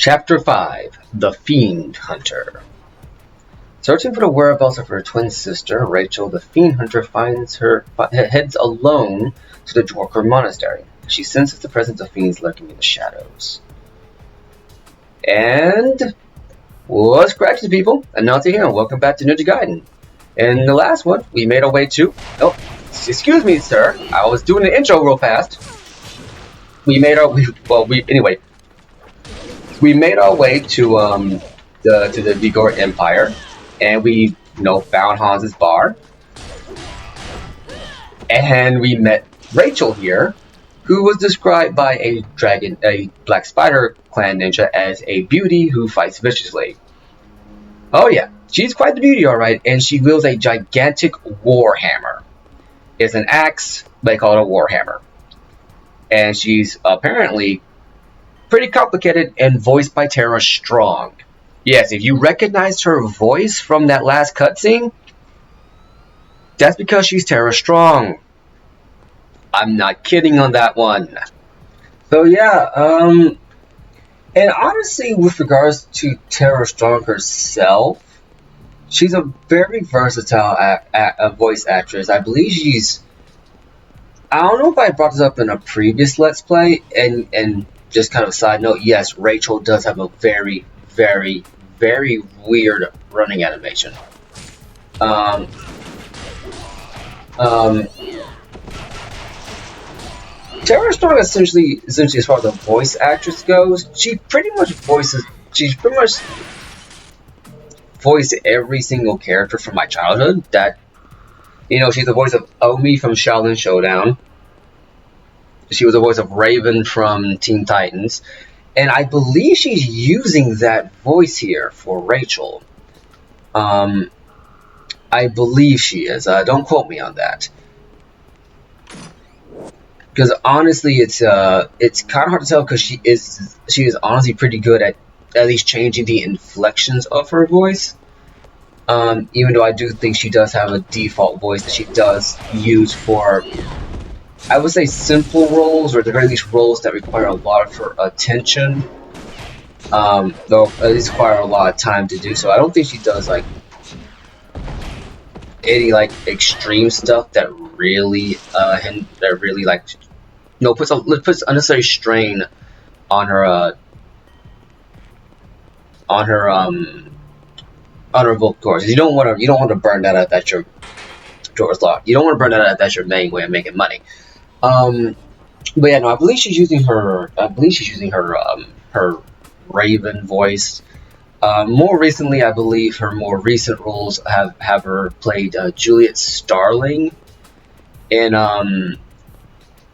Chapter 5 The Fiend Hunter. Searching for the whereabouts of her twin sister, Rachel, the Fiend Hunter, heads alone to the Dwarker Monastery. She senses the presence of fiends lurking in the shadows. And what's cracking, people? Anansi here, and welcome back to Ninja Gaiden. In the last one, we made our way to... Oh, excuse me, sir. I was doing the intro real fast. We made our way to the Vigor Empire, and we found Hans's bar, and we met Rachel here, who was described by a Black Spider clan ninja as a beauty who fights viciously. Oh yeah, she's quite the beauty, alright, and she wields a gigantic warhammer. It's an axe, they call it a warhammer. And she's apparently pretty complicated and voiced by Tara Strong. Yes, if you recognized her voice from that last cutscene, that's because she's Tara Strong. I'm not kidding on that one. So yeah, and honestly, with regards to Tara Strong herself, she's a very versatile voice actress. I believe she's... I don't know if I brought this up in a previous Let's Play, and just kind of a side note, yes, Rachel does have a very, very, very weird running animation. Tara Strong essentially as far as the voice actress goes, she's pretty much voiced every single character from my childhood. That, she's the voice of Omi from Shaolin Showdown. She was the voice of Raven from Teen Titans. And I believe she's using that voice here for Rachel. I believe she is. Don't quote me on that. Because honestly, it's kind of hard to tell, because she is honestly pretty good at least changing the inflections of her voice. Even though I do think she does have a default voice that she does use for, I would say, simple roles, or at the very least roles that require a lot of her attention. Though at least require a lot of time to do so. I don't think she does any extreme stuff that really puts unnecessary strain on her vocal cords. You don't want to burn that out. That's your door's locked. You don't want to burn that out. That's your main way of making money. But yeah, no, I believe she's using her Raven voice. More recently, I believe her more recent roles have her played Juliet Starling in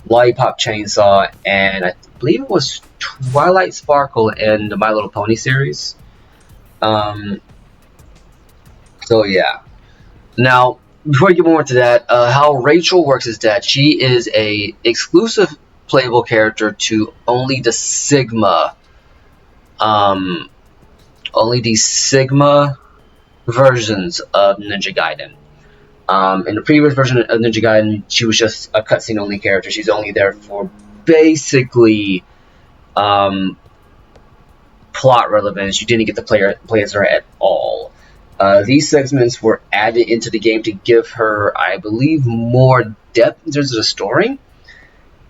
Lollipop Chainsaw, and I believe it was Twilight Sparkle in the My Little Pony series. So yeah. Now, before we get more into that, how Rachel works is that she is a exclusive playable character to only the Sigma versions of Ninja Gaiden. In the previous version of Ninja Gaiden, she was just a cutscene only character. She's only there for basically plot relevance. You didn't get to play as her at all. These segments were added into the game to give her, I believe, more depth in terms of the story.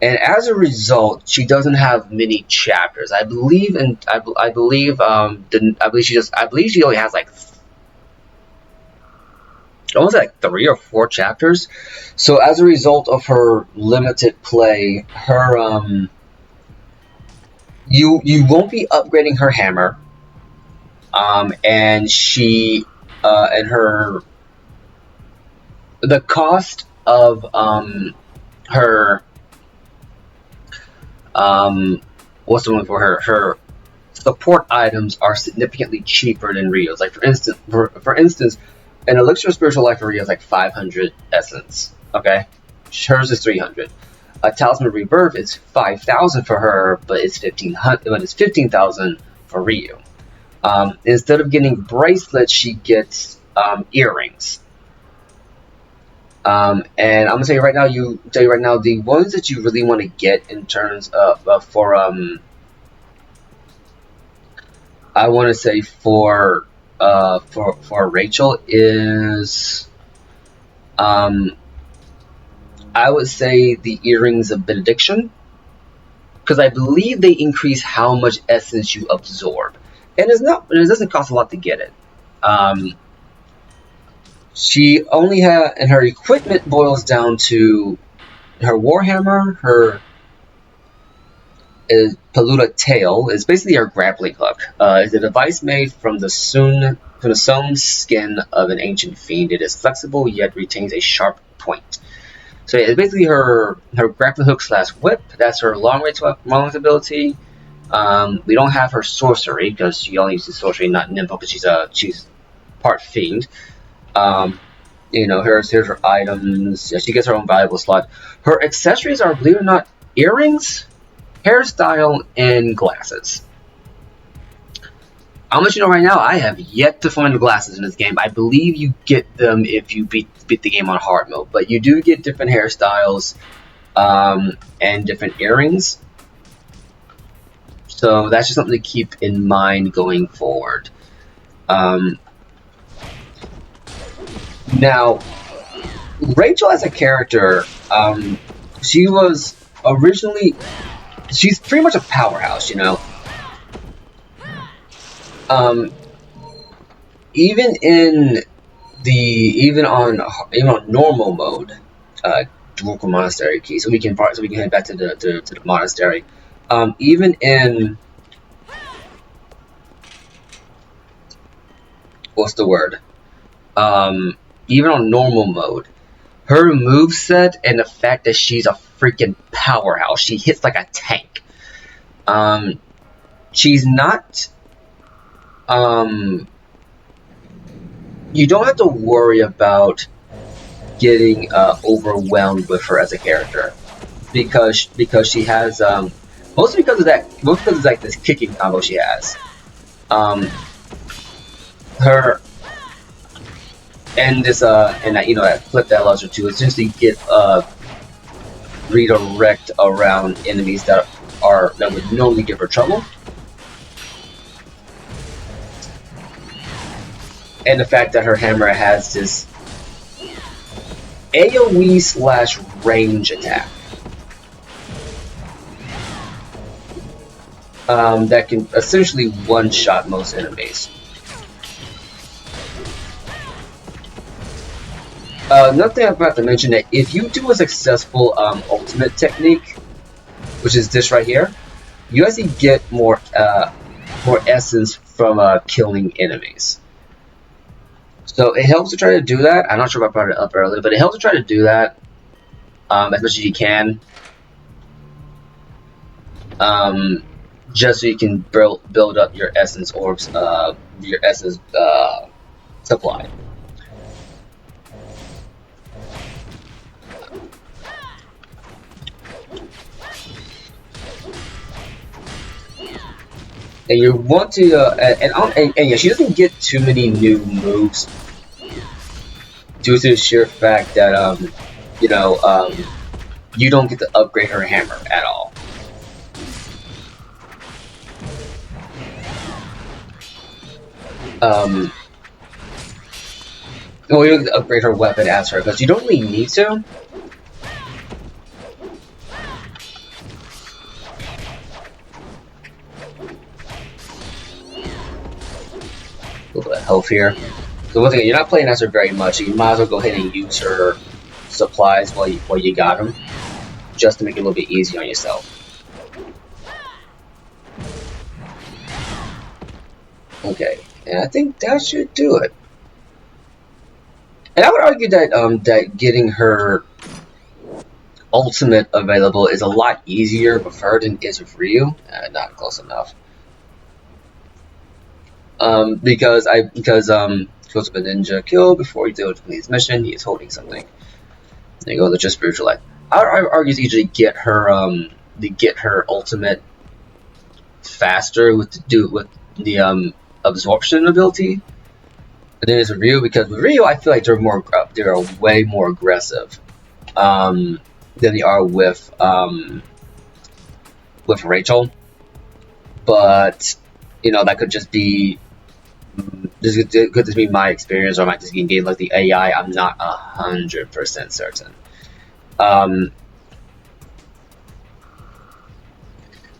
And as a result, she doesn't have many chapters. I believe she only has almost 3 or 4 chapters. So as a result of her limited play, her you won't be upgrading her hammer. And she the cost of her what's the one for her support items are significantly cheaper than Rio's. Like for instance, an elixir of spiritual life for Rio is 500 essence. Okay, hers is 300. A talisman of rebirth is 5,000 for her, but it's 15,000 for Rio. Instead of getting bracelets, she gets earrings. And I'm gonna tell you right now, the ones that you really want to get in terms of I want to say for Rachel is I would say the Earrings of Benediction, because I believe they increase how much essence you absorb, and it doesn't cost a lot to get it. She only and her equipment boils down to her Warhammer, her Peluda tail is basically her grappling hook. It's a device made from the sewn skin of an ancient fiend. It is flexible yet retains a sharp point. So it's basically her grappling hook / whip. That's her long range ability. We don't have her sorcery because she only uses sorcery, not nimble, because she's part fiend. Here's her items. She gets her own valuable slot. Her accessories are, believe it or not, earrings, hairstyle, and glasses. I'll let you know right now, I have yet to find the glasses in this game. I believe you get them if you beat the game on hard mode, but you do get different hairstyles and different earrings. So that's just something to keep in mind going forward. Now, Rachel as a character, she was originally... She's pretty much a powerhouse, you know. Even on normal mode, Dwarka Monastery key. So we can head back to the monastery. Even in what's the word? Even on normal mode, her moveset and the fact that she's a freaking powerhouse. She hits like a tank. She's not... you don't have to worry about getting overwhelmed with her as a character, because she has mostly because of like this kicking combo she has. Her and this and that that flip that allows her to essentially get redirect around enemies that would normally give her trouble. And the fact that her hammer has this AoE/range attack that can essentially one-shot most enemies. Another thing I forgot to mention, that if you do a successful ultimate technique, which is this right here, you actually get more essence from killing enemies. So it helps to try to do that. I'm not sure if I brought it up earlier, but it helps to try to do that as much as you can, just so you can build up your essence orbs, your essence supply. And you want to, and yeah, she doesn't get too many new moves due to the sheer fact that, you don't get to upgrade her hammer at all. Well, you don't get to upgrade her weapon as her, because you don't really need to. A little bit of health here. So once again, you're not playing as her very much, so you might as well go ahead and use her supplies while you got them, just to make it a little bit easier on yourself. Okay, and I think that should do it. And I would argue that that getting her ultimate available is a lot easier with her than it is with Ryu. Not close enough. Because goes up a ninja kill before he deals with his mission. He is holding something. There you go, the just spiritual life. I would argue to usually get her ultimate faster with the absorption ability. But then there's a Ryu, because with Ryu I feel like they're way more aggressive than they are with Rachel. But You know, that could just be this could just be my experience, or I might just be in game like the AI. I'm not 100% certain.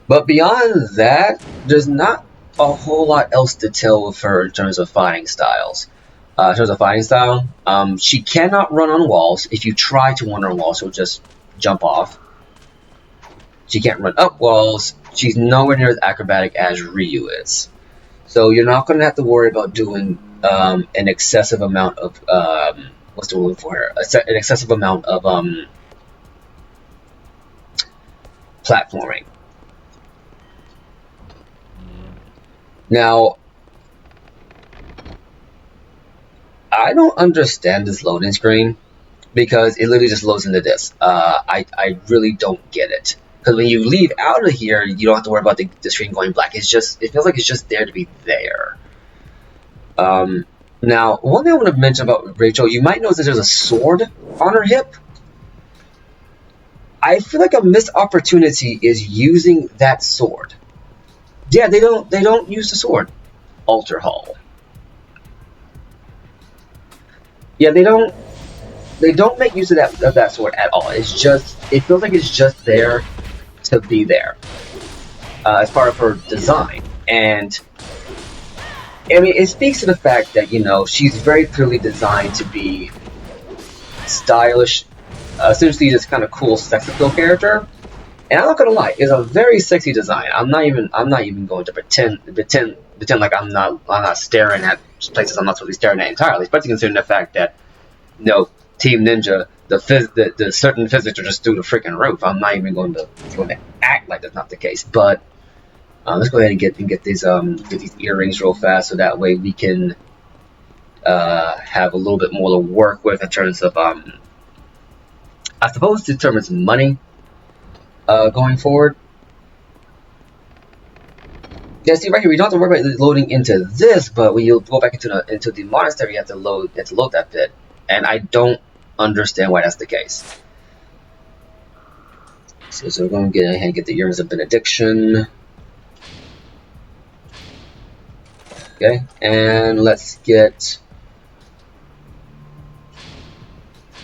But beyond that, there's not a whole lot else to tell with her in terms of fighting styles. In terms of fighting style, she cannot run on walls. If you try to run on walls, she'll just jump off. She can't run up walls. She's nowhere near as acrobatic as Ryu is. So you're not going to have to worry about doing an excessive amount of what's the word for her? An excessive amount of platforming. Now, I don't understand this loading screen because it literally just loads into this. I really don't get it. Because when you leave out of here, you don't have to worry about the screen going black. It feels like it's just there to be there. Now, one thing I want to mention about Rachel, you might notice that there's a sword on her hip. I feel like a missed opportunity is using that sword. Yeah, they don't use the sword. Altar Hall. Yeah, they don't make use of that sword at all. It feels like it's just there to be there as part of her design. And I mean, it speaks to the fact that, you know, she's very clearly designed to be stylish, essentially this kind of cool sex appeal character. And I'm not gonna lie, it's a very sexy design. I'm not even going to pretend like I'm not staring at places I'm not supposed to be staring at entirely, especially considering the fact that, you know, Team Ninja, the certain physics are just through the freaking roof. I'm not even going to act like that's not the case. But let's go ahead and get these earrings real fast, so that way we can have a little bit more to work with in terms of I suppose in terms of money going forward. Yeah, see right here, we don't have to worry about loading into this, but when you go back into the monastery, you have to load that bit, and I don't understand why that's the case. So we're going to get ahead and get the earrings of benediction. Okay, and let's get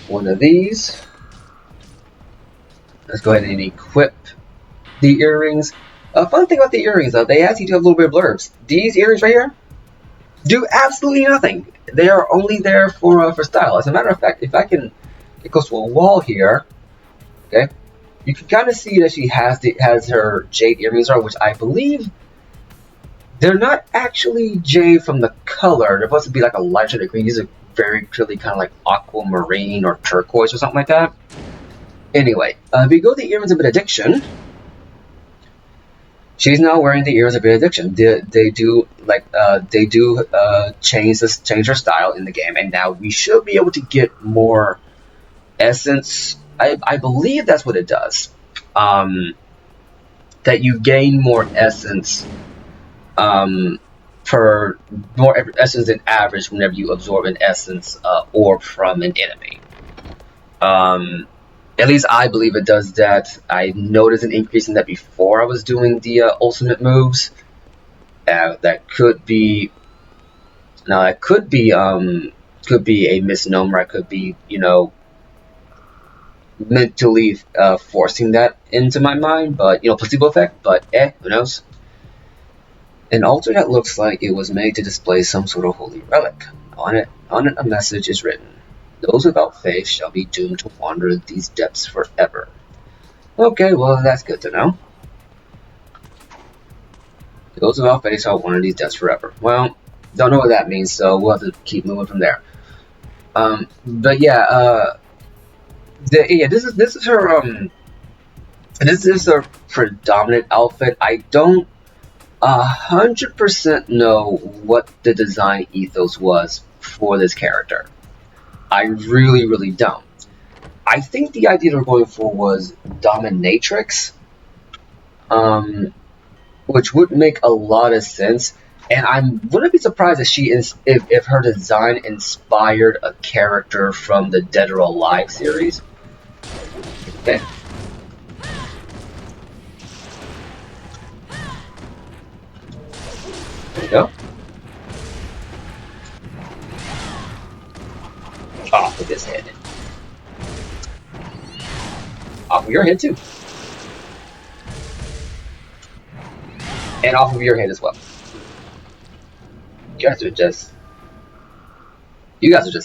one of these. Let's go ahead and equip the earrings. Fun thing about the earrings, though, they actually do have a little bit of blurbs. These earrings right here do absolutely nothing. They are only there for style. As a matter of fact, if I can, it goes to a wall here. Okay, you can kind of see that she has her jade earrings on, which I believe they're not actually jade from the color. They're supposed to be like a light shade of green. These are very clearly kind of like aquamarine or turquoise or something like that. Anyway, if we go to the earrings of benediction, she's now wearing the earrings of benediction. They do change her style in the game, and now we should be able to get more essence. I believe that's what it does. That you gain more essence, for more essence than average whenever you absorb an essence orb from an enemy. At least I believe it does that. I noticed an increase in that before I was doing the ultimate moves. That could be a misnomer. I could be, you know, mentally forcing that into my mind, but, you know, placebo effect. But who knows? An altar that looks like it was made to display some sort of holy relic. On it, a message is written. Those without faith shall be doomed to wander these depths forever. Okay, well, that's good to know. Those without faith shall wander these depths forever. Well, don't know what that means, so we'll have to keep moving from there. But yeah, this is her predominant outfit. I don't 100% know what the design ethos was for this character. I really, really don't. I think the idea they're going for was dominatrix, which would make a lot of sense. And I wouldn't be surprised if her design inspired a character from the Dead or Alive series. Okay. go. Off of his head. Off of your head too. And off of your head as well. You guys are just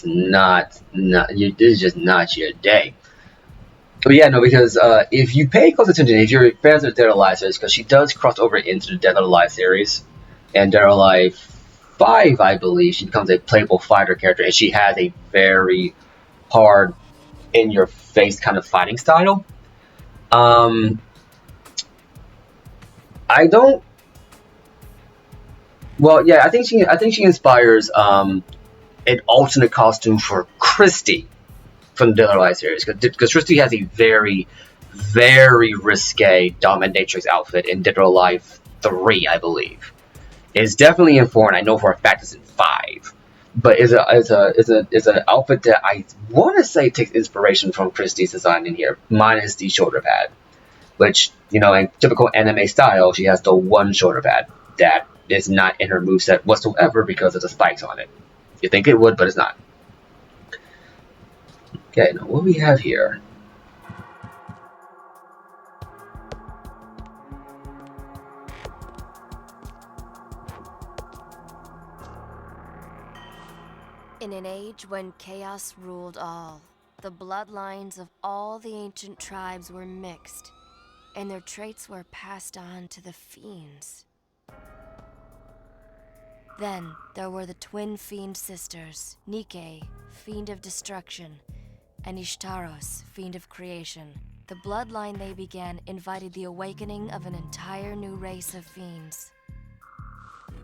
not this is just not your day. But yeah, no, because if you pay close attention, if you're fans of Dead or Alive series, because she does cross over into the Dead or Alive series, and Dead or Alive 5, I believe, she becomes a playable fighter character, and she has a very hard, in-your-face kind of fighting style. I don't. Well, yeah, I think she inspires an alternate costume for Christy from the Dead or Alive series, because Christy has a very, very risque dominatrix outfit in Dead or Alive 3, I believe. It's definitely in 4, and I know for a fact it's in 5. But it's an outfit that I want to say takes inspiration from Christie's design in here, minus the shoulder pad. Which, you know, in typical anime style, she has the one shoulder pad that is not in her moveset whatsoever because of the spikes on it. You think it would, but it's not. Okay, now what we have here? In an age when chaos ruled all, the bloodlines of all the ancient tribes were mixed, and their traits were passed on to the fiends. Then there were the twin fiend sisters, Nike, fiend of destruction, and Ishtaros, fiend of creation. The bloodline they began invited the awakening of an entire new race of fiends.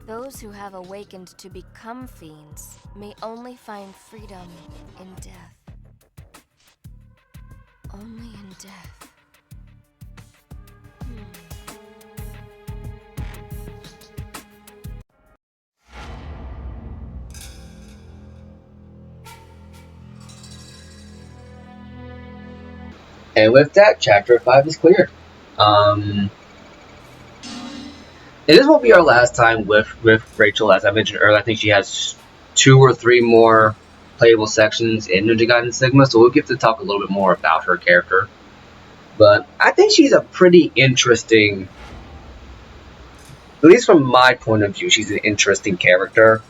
Those who have awakened to become fiends may only find freedom in death. Only in death. And with that, Chapter 5 is cleared. This won't be our last time with Rachel, as I mentioned earlier. I think she has 2 or 3 more playable sections in Ninja Gaiden Sigma, so we'll get to talk a little bit more about her character. But I think she's a pretty interesting, at least from my point of view, she's an interesting character.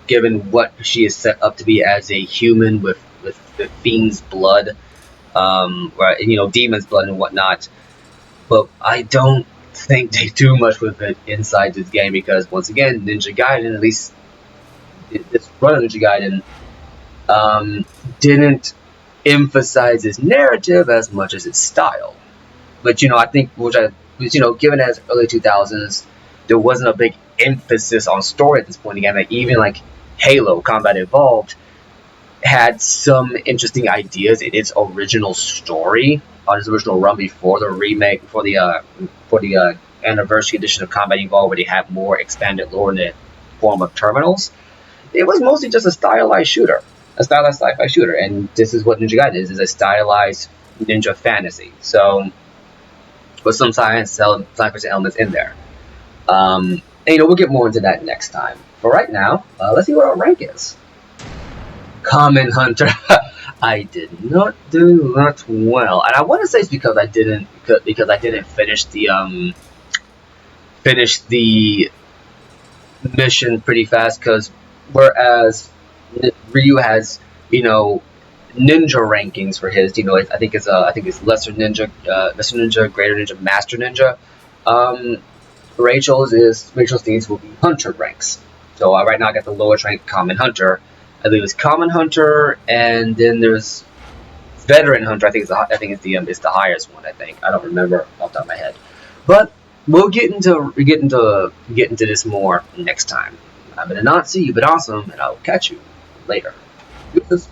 Given what she is set up to be as a human with the fiend's blood, right, you know, demon's blood and whatnot. But I don't think they do much with it inside this game because, once again, Ninja Gaiden, at least this run of Ninja Gaiden, didn't emphasize its narrative as much as its style. But, you know, I think, given as early 2000s, there wasn't a big emphasis on story at this point again. Like, even like Halo Combat Evolved had some interesting ideas in its original story on its original run before the remake, for the anniversary edition of Combat Evolved, where they had more expanded lore in the form of terminals. It was mostly just a stylized shooter, a stylized sci-fi shooter, and this is what Ninja Gaiden is a stylized ninja fantasy. So, with some science elements in there. And, you know, we'll get more into that next time. But right now, let's see what our rank is. Common Hunter. I did not do that well, and I want to say it's because I didn't finish the mission pretty fast. Because whereas Ryu has, you know, ninja rankings for his, you know, I think it's lesser ninja, greater ninja, master ninja. Rachel's needs will be hunter ranks. So right now I got the lowest rank Common Hunter. I believe it's Common Hunter, and then there's Veteran Hunter. I think it's the highest one. I think I don't remember off the top of my head, but we'll get into this more next time. I've been Anansi, you've been awesome, and I'll catch you later. Deuces.